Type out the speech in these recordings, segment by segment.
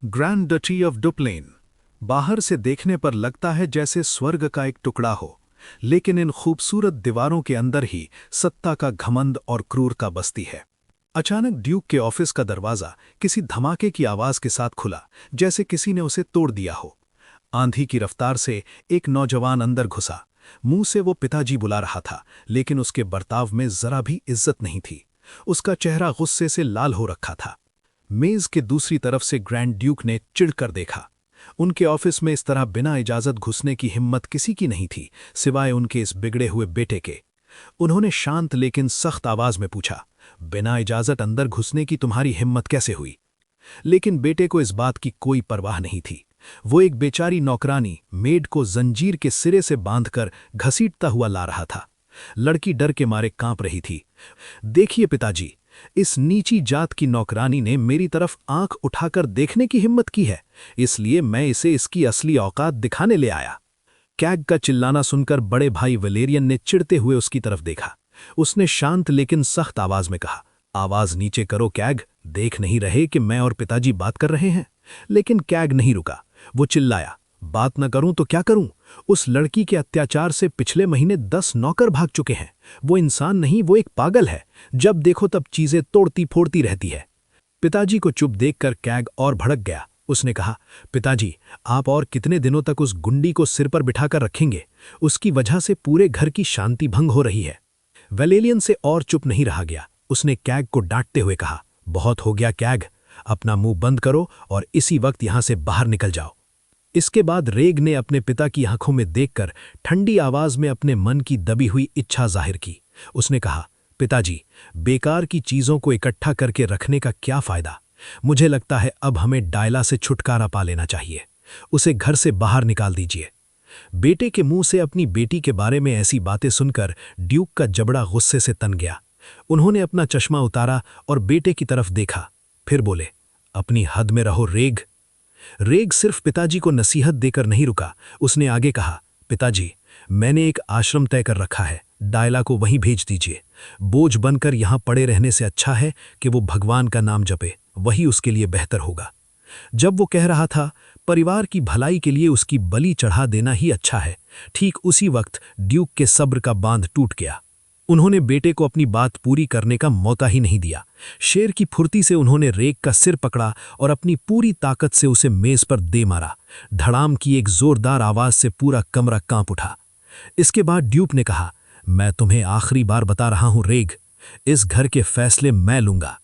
Grand duchy of डुप्लेन। बाहर से देखने पर लगता है जैसे स्वर्ग का एक टुकड़ा हो, लेकिन इन खूबसूरत दीवारों के अंदर ही सत्ता का घमंड और क्रूरता बसती है। अचानक ड्यूक के ऑफिस का दरवाजा किसी धमाके की आवाज के साथ खुला, जैसे किसी ने उसे तोड़ दिया हो। आंधी की रफ्तार से एक नौजवान अंदर घुसा। मुंह से वो पिताजी बुला रहा था, लेकिन उसके बर्ताव में जरा भी इज्जत नहीं थी। उसका चेहरा गुस्से से लाल हो रखा था। मेज के दूसरी तरफ से ग्रैंड ड्यूक ने चिढ़कर देखा। उनके ऑफिस में इस तरह बिना इजाजत घुसने की हिम्मत किसी की नहीं थी, सिवाय उनके इस बिगड़े हुए बेटे के। उन्होंने शांत लेकिन सख्त आवाज में पूछा, बिना इजाजत अंदर घुसने की तुम्हारी हिम्मत कैसे हुई? लेकिन बेटे को इस बात की कोई परवाह नहीं थी। वो एक बेचारी नौकरानी मेड को जंजीर के सिरे से बांधकर घसीटता हुआ ला रहा था। लड़की डर के मारे कांप रही थी। देखिए पिताजी, इस नीची जात की नौकरानी ने मेरी तरफ आंख उठाकर देखने की हिम्मत की है, इसलिए मैं इसे इसकी असली औकात दिखाने ले आया। कैग का चिल्लाना सुनकर बड़े भाई वलेरियन ने चिढ़ते हुए उसकी तरफ देखा। उसने शांत लेकिन सख्त आवाज में कहा, आवाज नीचे करो कैग, देख नहीं रहे कि मैं और पिताजी बात कर रहे हैं? लेकिन कैग नहीं रुका। वो चिल्लाया, बात न करूं तो क्या करूं? उस लड़की के अत्याचार से पिछले महीने 10 नौकर भाग चुके हैं। वो इंसान नहीं, वो एक पागल है। जब देखो तब चीजें तोड़ती फोड़ती रहती है। पिताजी को चुप देखकर कैग और भड़क गया। उसने कहा, पिताजी, आप और कितने दिनों तक उस गुंडी को सिर पर बिठाकर रखेंगे? उसकी वजह से पूरे घर की शांति भंग हो रही है। वेलेरियन से और चुप नहीं रहा गया। उसने कैग को डांटते हुए कहा, बहुत हो गया कैग, अपना मुंह बंद करो और इसी वक्त यहां से बाहर निकल जाओ। इसके बाद रेग ने अपने पिता की आंखों में देखकर ठंडी आवाज में अपने मन की दबी हुई इच्छा जाहिर की। उसने कहा, पिताजी, बेकार की चीजों को इकट्ठा करके रखने का क्या फायदा? मुझे लगता है अब हमें डायला से छुटकारा पा लेना चाहिए। उसे घर से बाहर निकाल दीजिए। बेटे के मुंह से अपनी बेटी के बारे में ऐसी बातें सुनकर ड्यूक का जबड़ा गुस्से से तन गया। उन्होंने अपना चश्मा उतारा और बेटे की तरफ देखा, फिर बोले, अपनी हद में रहो रेग। रेग सिर्फ पिताजी को नसीहत देकर नहीं रुका। उसने आगे कहा, पिताजी, मैंने एक आश्रम तय कर रखा है, डायला को वहीं भेज दीजिए। बोझ बनकर यहां पड़े रहने से अच्छा है कि वो भगवान का नाम जपे, वही उसके लिए बेहतर होगा। जब वो कह रहा था, परिवार की भलाई के लिए उसकी बलि चढ़ा देना ही अच्छा है, ठीक उसी वक्त ड्यूक के सब्र का बांध टूट गया। उन्होंने बेटे को अपनी बात पूरी करने का मौका ही नहीं दिया। शेर की फुर्ती से उन्होंने रेग का सिर पकड़ा और अपनी पूरी ताकत से उसे मेज पर दे मारा। धड़ाम की एक जोरदार आवाज से पूरा कमरा कांप उठा। इसके बाद ड्यूक ने कहा, मैं तुम्हें आखिरी बार बता रहा हूं रेग, इस घर के फैसले मैं लूंगा।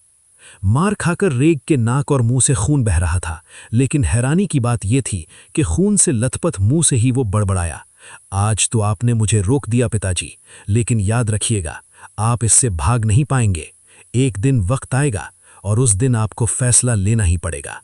मार खाकर रेग के नाक और मुंह से खून बह रहा था, लेकिन हैरानी की बात यह थी कि खून से लथपथ मुंह से ही वो बड़बड़ाया, आज तो आपने मुझे रोक दिया पिताजी, लेकिन याद रखिएगा, आप इससे भाग नहीं पाएंगे। एक दिन वक्त आएगा और उस दिन आपको फैसला लेना ही पड़ेगा।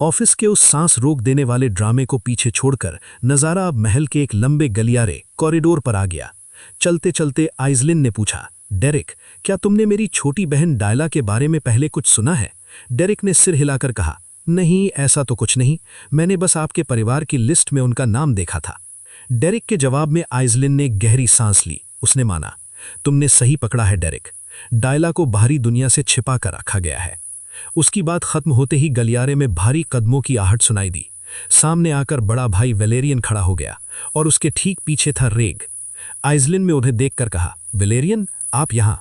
ऑफिस के उस सांस रोक देने वाले ड्रामे को पीछे छोड़कर नजारा अब महल के एक लंबे गलियारे कॉरिडोर पर आ गया। चलते चलते आइजलिन ने पूछा, डेरिक, क्या तुमने मेरी छोटी बहन डायला के बारे में पहले कुछ सुना है? डेरिक ने सिर हिलाकर कहा, नहीं, ऐसा तो कुछ नहीं, मैंने बस आपके परिवार की लिस्ट में उनका नाम देखा था। डेरिक के जवाब में आइजलिन ने गहरी सांस ली। उसने माना, तुमने सही पकड़ा है डेरिक, डायला को बाहरी दुनिया से छिपा कर रखा गया है। उसकी बात खत्म होते ही गलियारे में भारी कदमों की आहट सुनाई दी। सामने आकर बड़ा भाई वेलेरियन खड़ा हो गया और उसके ठीक पीछे था रेग। आइजलिन ने उन्हें देखकर कहा, वेलेरियन, आप यहाँ?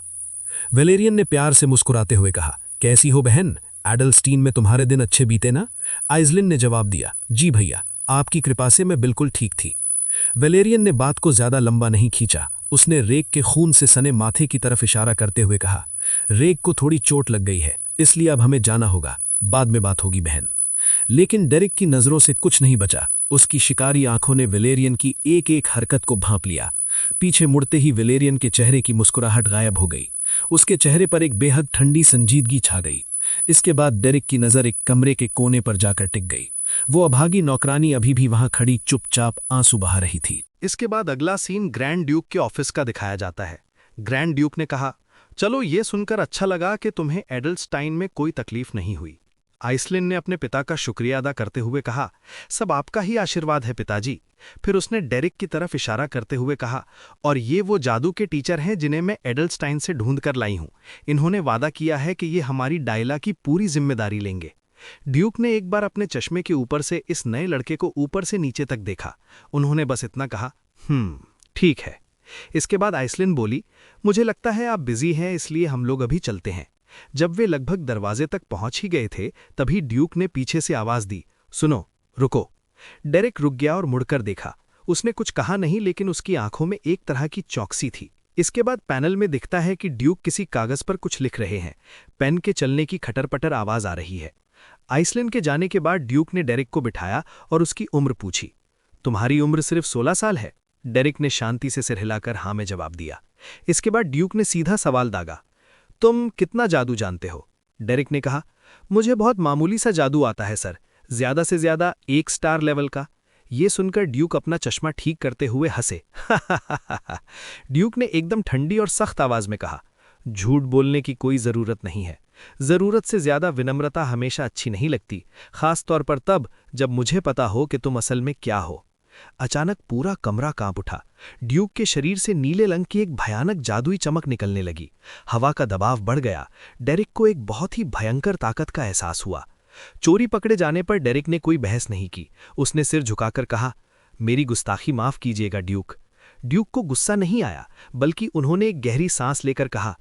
वेलेरियन ने प्यार से मुस्कुराते हुए कहा, कैसी हो बहन, एडल्स्टीन में तुम्हारे दिन अच्छे बीते ना? आइजलिन ने जवाब दिया, जी भैया, आपकी कृपा से मैं बिल्कुल ठीक थी। वेलेरियन ने बात को ज्यादा लंबा नहीं खींचा। उसने रेग के खून से सने माथे की तरफ इशारा करते हुए कहा, रेग को थोड़ी चोट लग गई है, इसलिए अब हमें जाना होगा, बाद में बात होगी बहन। लेकिन डेरिक की नजरों से कुछ नहीं बचा। उसकी शिकारी आंखों ने वेलेरियन की एक एक हरकत को भांप लिया। पीछे मुड़ते ही वेलेरियन के चेहरे की मुस्कुराहट गायब हो गई। उसके चेहरे पर एक बेहद ठंडी संजीदगी छा गई। इसके बाद डेरिक की नजर एक कमरे के कोने पर जाकर टिक गई। वो अभागी नौकरानी अभी भी वहां खड़ी चुपचाप आंसू बहा रही थी। इसके बाद अगला सीन ग्रैंड ड्यूक के ऑफिस का दिखाया जाता है। ग्रैंड ड्यूक ने कहा, चलो ये सुनकर अच्छा लगा कि तुम्हें एडल्स्टाइन में कोई तकलीफ नहीं हुई। आइसलिन ने अपने पिता का शुक्रिया अदा करते हुए कहा, सब आपका ही आशीर्वाद है पिताजी। फिर उसने डेरिक की तरफ इशारा करते हुए कहा, और ये वो जादू के टीचर हैं जिन्हें मैं एडल्स्टाइन से ढूंढ कर लाई हूं। इन्होंने वादा किया है कि ये हमारी डायला की पूरी जिम्मेदारी लेंगे। ड्यूक ने एक बार अपने चश्मे के ऊपर से इस नए लड़के को ऊपर से नीचे तक देखा। उन्होंने बस इतना कहा, ठीक है। इसके बाद आइसलिन बोली, मुझे लगता है आप बिजी हैं, इसलिए हम लोग अभी चलते हैं। जब वे लगभग दरवाजे तक पहुंच ही गए थे, तभी ड्यूक ने पीछे से आवाज दी, सुनो, रुको। डेरेक रुक गया और मुड़कर देखा। उसने कुछ कहा नहीं, लेकिन उसकी आंखों में एक तरह की चौकसी थी। इसके बाद पैनल में दिखता है कि ड्यूक किसी कागज पर कुछ लिख रहे हैं। पेन के चलने की खटर-पटर आवाज आ रही है। आइसलैंड के जाने के बाद ड्यूक ने डेरेक को बिठाया और उसकी उम्र पूछी। तुम्हारी उम्र सिर्फ 16 साल है? डेरेक ने शांति से सिर हिलाकर हाँ में जवाब दिया। इसके बाद ड्यूक ने सीधा सवाल दागा, तुम कितना जादू जानते हो? डेरेक ने कहा, मुझे बहुत मामूली सा जादू आता है सर, ज्यादा से ज्यादा 1 स्टार लेवल का। ये सुनकर ड्यूक अपना चश्मा ठीक करते हुए हंसे। ड्यूक ने एकदम ठंडी और सख्त आवाज में कहा, झूठ बोलने की कोई जरूरत नहीं है। जरूरत से ज्यादा विनम्रता हमेशा अच्छी नहीं लगती, खास तौर पर तब जब मुझे पता हो कि तुम असल में क्या हो। अचानक पूरा कमरा कांप उठा। ड्यूक के शरीर से नीले रंग की एक भयानक जादुई चमक निकलने लगी। हवा का दबाव बढ़ गया। डेरेक को एक बहुत ही भयंकर ताकत का एहसास हुआ। चोरी पकड़े जाने पर डेरेक ने कोई बहस नहीं की। उसने सिर झुकाकर कहा, मेरी गुस्ताखी माफ कीजिएगा ड्यूक। ड्यूक को गुस्सा नहीं आया, बल्कि उन्होंने एक गहरी सांस लेकर कहा,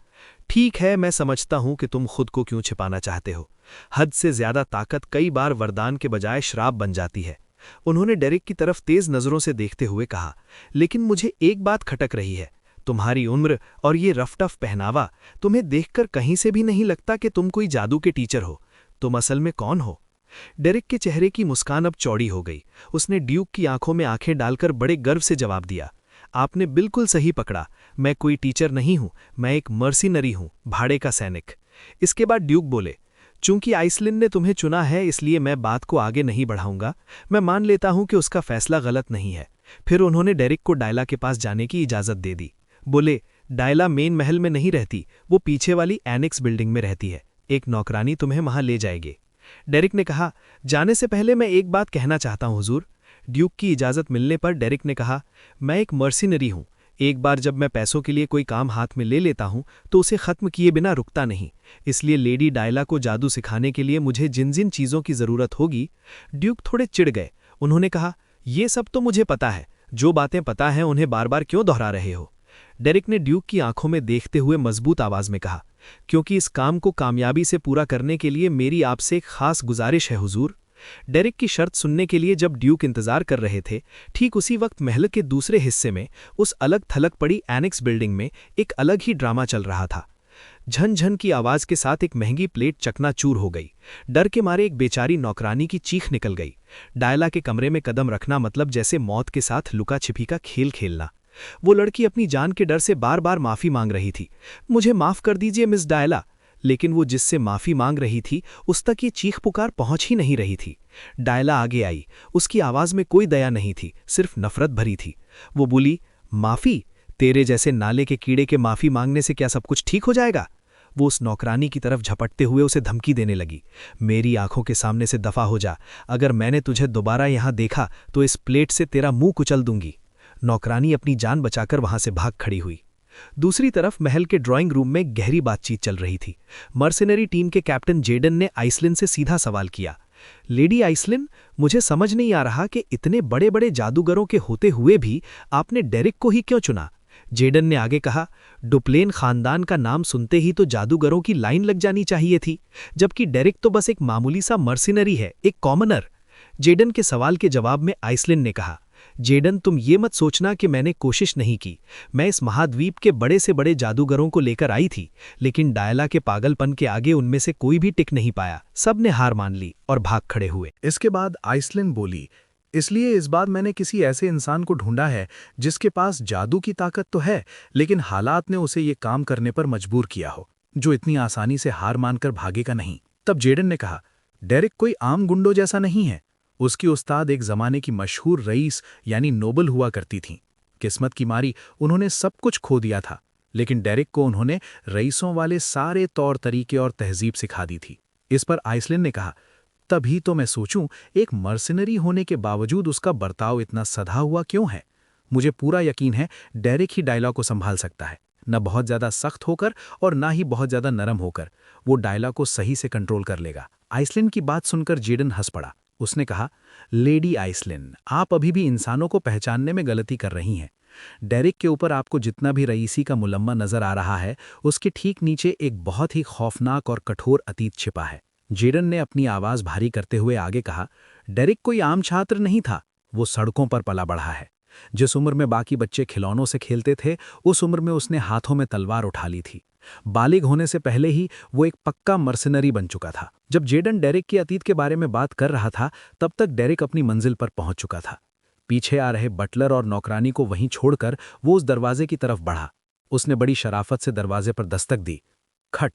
ठीक है, मैं समझता हूं कि तुम खुद को क्यों छिपाना चाहते हो। हद से ज्यादा ताकत कई बार वरदान के बजाय श्राप बन जाती है। उन्होंने डेरेक की तरफ तेज नजरों से देखते हुए कहा, लेकिन मुझे एक बात खटक रही है। तुम्हारी उम्र और ये रफ-टफ पहनावा, तुम्हें देखकर कहीं से भी नहीं लगता कि तुम कोई जादू के टीचर हो। तुम असल में कौन हो? डेरेक के चेहरे की मुस्कान अब चौड़ी हो गई। उसने ड्यूक की आंखों में आंखें डालकर बड़े गर्व से जवाब दिया, आपने बिल्कुल सही पकड़ा। मैं कोई टीचर नहीं हूं, मैं एक मर्सिनरी हूं, भाड़े का सैनिक। इसके बाद ड्यूक बोले, चूंकि आइसलैंड ने तुम्हें चुना है, इसलिए मैं बात को आगे नहीं बढ़ाऊंगा। मैं मान लेता हूं कि उसका फैसला गलत नहीं है। फिर उन्होंने डेरेक को डायला के पास जाने की इजाजत दे दी। बोले, डायला मेन महल में नहीं रहती, वो पीछे वाली एनेक्स बिल्डिंग में रहती है। एक नौकरानी तुम्हें वहां ले जाएगी। डेरेक ने कहा, जाने से पहले मैं एक बात कहना चाहता हूं हुजूर। ड्यूक की इजाजत मिलने पर डेरेक ने कहा, मैं एक मर्सिनरी हूं। एक बार जब मैं पैसों के लिए कोई काम हाथ में ले लेता हूं तो उसे खत्म किए बिना रुकता नहीं। इसलिए लेडी डायला को जादू सिखाने के लिए मुझे जिन जिन चीजों की जरूरत होगी। ड्यूक थोड़े चिढ़ गए। उन्होंने कहा, ये सब तो मुझे पता है, जो बातें पता हैं उन्हें बार बार क्यों दोहरा रहे हो? डेरेक ने ड्यूक की आंखों में देखते हुए मजबूत आवाज में कहा, क्योंकि इस काम को कामयाबी से पूरा करने के लिए मेरी आपसे एक खास गुजारिश है हुजूर। डेरेक की शर्त सुनने के लिए जब ड्यूक इंतजार कर रहे थे, ठीक उसी वक्त महल के दूसरे हिस्से में उस अलग थलग पड़ी एनेक्स बिल्डिंग में एक अलग ही ड्रामा चल रहा था। झन-झन की आवाज के साथ एक महंगी प्लेट चकनाचूर हो गई। डर के मारे एक बेचारी नौकरानी की चीख निकल गई। डायला के कमरे में कदम रखना मतलब जैसे मौत के साथ लुका छिपी का खेल खेलना। वो लड़की अपनी जान के डर से बार बार माफी मांग रही थी। मुझे माफ कर दीजिए मिस डायला। लेकिन वो जिससे माफी मांग रही थी उस तक ये चीख पुकार पहुंच ही नहीं रही थी। डायला आगे आई। उसकी आवाज में कोई दया नहीं थी, सिर्फ नफरत भरी थी। वो बोली, माफी? तेरे जैसे नाले के कीड़े के माफी मांगने से क्या सब कुछ ठीक हो जाएगा? वो उस नौकरानी की तरफ झपटते हुए उसे धमकी देने लगी, मेरी आंखों के सामने से दफा हो जा। अगर मैंने तुझे दोबारा यहां देखा तो इस प्लेट से तेरा मुंह कुचल दूंगी। नौकरानी अपनी जान बचाकर वहां से भाग खड़ी हुई। दूसरी तरफ महल के ड्राइंग रूम में गहरी बातचीत चल रही थी। मर्सिनरी टीम के कैप्टन जेडन ने आइसलैंड से सीधा सवाल किया, लेडी आइसलैंड, मुझे समझ नहीं आ रहा कि इतने बड़े बड़े जादूगरों के होते हुए भी आपने डेरेक को ही क्यों चुना? जेडन ने आगे कहा, डुप्लेन खानदान का नाम सुनते ही तो जादूगरों की लाइन लग जानी चाहिए थी, जबकि डेरेक तो बस एक मामूली सा मर्सिनरी है, एक कॉमनर। जेडन के सवाल के जवाब में आइसलैंड ने कहा, जेडन, तुम ये मत सोचना कि मैंने कोशिश नहीं की। मैं इस महाद्वीप के बड़े से बड़े जादूगरों को लेकर आई थी, लेकिन डायला के पागलपन के आगे उनमें से कोई भी टिक नहीं पाया। सब ने हार मान ली और भाग खड़े हुए। इसके बाद आइसलैंड बोली, इसलिए इस बार मैंने किसी ऐसे इंसान को ढूंढा है जिसके पास जादू की ताकत तो है, लेकिन हालात ने उसे ये काम करने पर मजबूर किया हो, जो इतनी आसानी से हार मानकर भागेगा नहीं। तब जेडन ने कहा, डेरेक कोई आम गुंडों जैसा नहीं है। उसकी उस्ताद एक जमाने की मशहूर रईस यानी नोबल हुआ करती थीं। किस्मत की मारी उन्होंने सब कुछ खो दिया था, लेकिन डेरेक को उन्होंने रईसों वाले सारे तौर तरीके और तहजीब सिखा दी थी। इस पर आइसलैंड ने कहा, तभी तो मैं सोचूं, एक मर्सिनरी होने के बावजूद उसका बर्ताव इतना सधा हुआ क्यों है? मुझे पूरा यकीन है डेरेक ही डायला को संभाल सकता है, न बहुत ज्यादा सख्त होकर और ना ही बहुत ज्यादा नरम होकर। वो डायला को सही से कंट्रोल कर लेगा। आइसलैंड की बात सुनकर जेडन हंस पड़ा। उसने कहा, लेडी आइसलैंड, आप अभी भी इंसानों को पहचानने में गलती कर रही हैं। डेरिक के ऊपर आपको जितना भी रईसी का मुलम्मा नजर आ रहा है, उसके ठीक नीचे एक बहुत ही खौफनाक और कठोर अतीत छिपा है। जेडन ने अपनी आवाज भारी करते हुए आगे कहा, डेरिक कोई आम छात्र नहीं था, वो सड़कों पर पला बढ़ा है। जिस उम्र में बाकी बच्चे खिलौनों से खेलते थे, उस उम्र में उसने हाथों में तलवार उठा ली थी। बालिग होने से पहले ही वो एक पक्का मर्सनरी बन चुका था। जब जेडन डेरिक के अतीत के बारे में बात कर रहा था, तब तक डेरिक अपनी मंजिल पर पहुंच चुका था। पीछे आ रहे बटलर और नौकरानी को वहीं छोड़कर वो उस दरवाजे की तरफ बढ़ा। उसने बड़ी शराफत से दरवाजे पर दस्तक दी। खट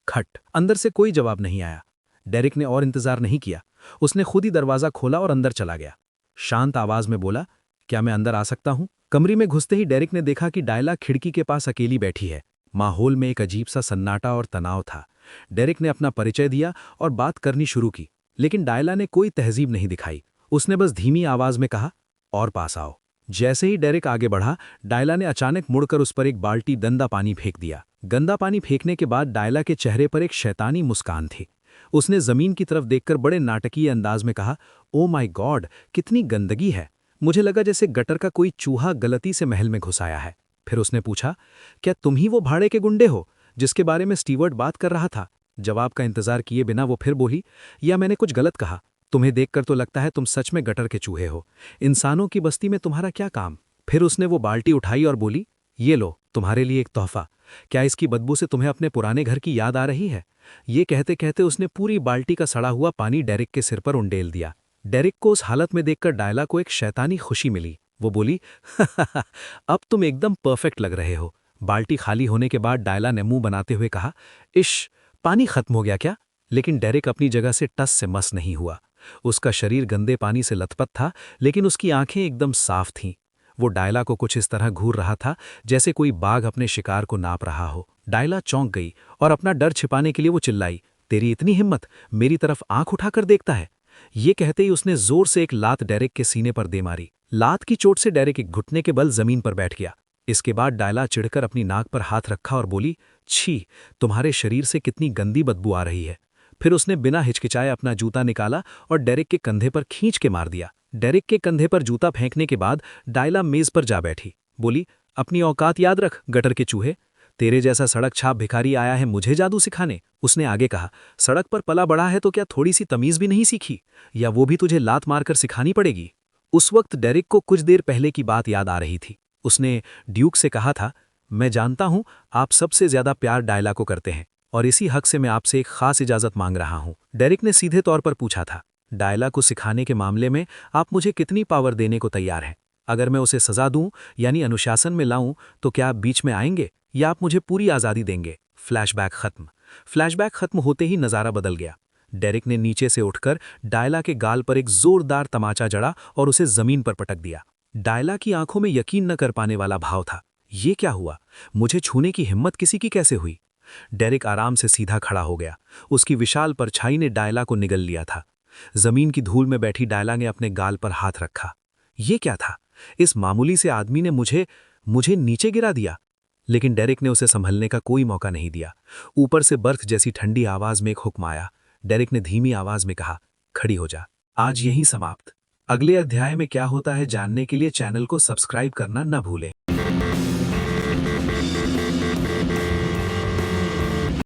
खट। अंदर से कोई जवाब नहीं आया। डेरिक ने और इंतजार नहीं किया। उसने खुद ही दरवाजा खोला और अंदर चला गया। शांत आवाज में बोला, क्या मैं अंदर आ सकता हूं? कमरे में घुसते ही डेरिक ने देखा कि डायला खिड़की के पास अकेली बैठी है। माहौल में एक अजीब सा सन्नाटा और तनाव था। डेरिक ने अपना परिचय दिया और बात करनी शुरू की, लेकिन डायला ने कोई तहजीब नहीं दिखाई। उसने बस धीमी आवाज में कहा, और पास आओ। जैसे ही डेरिक आगे बढ़ा, डायला ने अचानक मुड़कर उस पर एक बाल्टी गंदा पानी फेंक दिया। गंदा पानी फेंकने के बाद डायला के चेहरे पर एक शैतानी मुस्कान थी। उसने जमीन की तरफ देखकर बड़े नाटकीय अंदाज में कहा, ओ माय गॉड, कितनी गंदगी है। मुझे लगा जैसे गटर का कोई चूहा गलती से महल में घुस आया है। फिर उसने पूछा, क्या तुम ही वो भाड़े के गुंडे हो जिसके बारे में स्टीवर्ड बात कर रहा था? जवाब का इंतजार किए बिना वो फिर बोली, या मैंने कुछ गलत कहा? तुम्हें देखकर तो लगता है तुम सच में गटर के चूहे हो। इंसानों की बस्ती में तुम्हारा क्या काम? फिर उसने वो बाल्टी उठाई और बोली, ये लो, तुम्हारे लिए एक तोहफा। क्या इसकी बदबू से तुम्हें अपने पुराने घर की याद आ रही है? ये कहते कहते उसने पूरी बाल्टी का सड़ा हुआ पानी डेरिक के सिर पर उंडेल दिया। डेरिक को उस हालत में देखकर डायला को एक शैतानी खुशी मिली। वो बोली, अब तुम एकदम परफेक्ट लग रहे हो। बाल्टी खाली होने के बाद डायला ने मुंह बनाते हुए कहा, इश, पानी खत्म हो गया क्या? लेकिन डेरिक अपनी जगह से टस से मस नहीं हुआ। उसका शरीर गंदे पानी से लथपथ था, लेकिन उसकी आंखें एकदम साफ थीं। वो डायला को कुछ इस तरह घूर रहा था जैसे कोई बाघ अपने शिकार को नाप रहा हो। डायला चौंक गई और अपना डर छिपाने के लिए वो चिल्लाई, तेरी इतनी हिम्मत, मेरी तरफ आंख उठाकर देखता है? ये कहते ही उसने जोर से एक लात डेरिक के सीने पर दे मारी। लात की चोट से डेरिक एक घुटने के बल जमीन पर बैठ गया। इसके बाद डायला चिढ़कर अपनी नाक पर हाथ रखा और बोली, छी, तुम्हारे शरीर से कितनी गंदी बदबू आ रही है। फिर उसने बिना हिचकिचाए अपना जूता निकाला और डेरिक के कंधे पर खींच के मार दिया। डेरिक के कंधे पर जूता फेंकने के बाद डायला मेज पर जा बैठी। बोली, अपनी औकात याद रख, गटर के चूहे। तेरे जैसा सड़क छाप भिखारी आया है मुझे जादू सिखाने। उसने आगे कहा, सड़क पर पला बड़ा है तो क्या थोड़ी सी तमीज भी नहीं सीखी? या वो भी तुझे लात मारकर सिखानी पड़ेगी? उस वक्त डेरिक को कुछ देर पहले की बात याद आ रही थी। उसने ड्यूक से कहा था, मैं जानता हूं आप सबसे ज्यादा प्यार डायला को करते हैं और इसी हक से मैं आपसे एक खास इजाजत मांग रहा हूं। डेरिक ने सीधे तौर पर पूछा था, डायला को सिखाने के मामले में आप मुझे कितनी पावर देने को तैयार हैं? अगर मैं उसे सजा दूं यानी अनुशासन में लाऊं तो क्या आप बीच में आएंगे या आप मुझे पूरी आज़ादी देंगे? फ्लैशबैक खत्म। फ्लैशबैक खत्म होते ही नज़ारा बदल गया। डेरिक ने नीचे से उठकर डायला के गाल पर एक जोरदार तमाचा जड़ा और उसे जमीन पर पटक दिया। डायला की आंखों में यकीन न कर पाने वाला भाव था। ये क्या हुआ? मुझे छूने की हिम्मत किसी की कैसे हुई? डेरिक आराम से सीधा खड़ा हो गया। उसकी विशाल परछाई ने डायला को निगल लिया था। जमीन की धूल में बैठी डायला ने अपने गाल पर हाथ रखा। ये क्या था? इस मामूली से आदमी ने मुझे नीचे गिरा दिया। लेकिन डेरिक ने उसे संभलने का कोई मौका नहीं दिया। ऊपर से बर्फ जैसी ठंडी आवाज में एक हुक्म आया। डेरिक ने धीमी आवाज में कहा, खड़ी हो जा। आज यहीं समाप्त। अगले अध्याय में क्या होता है जानने के लिए चैनल को सब्सक्राइब करना न भूलें।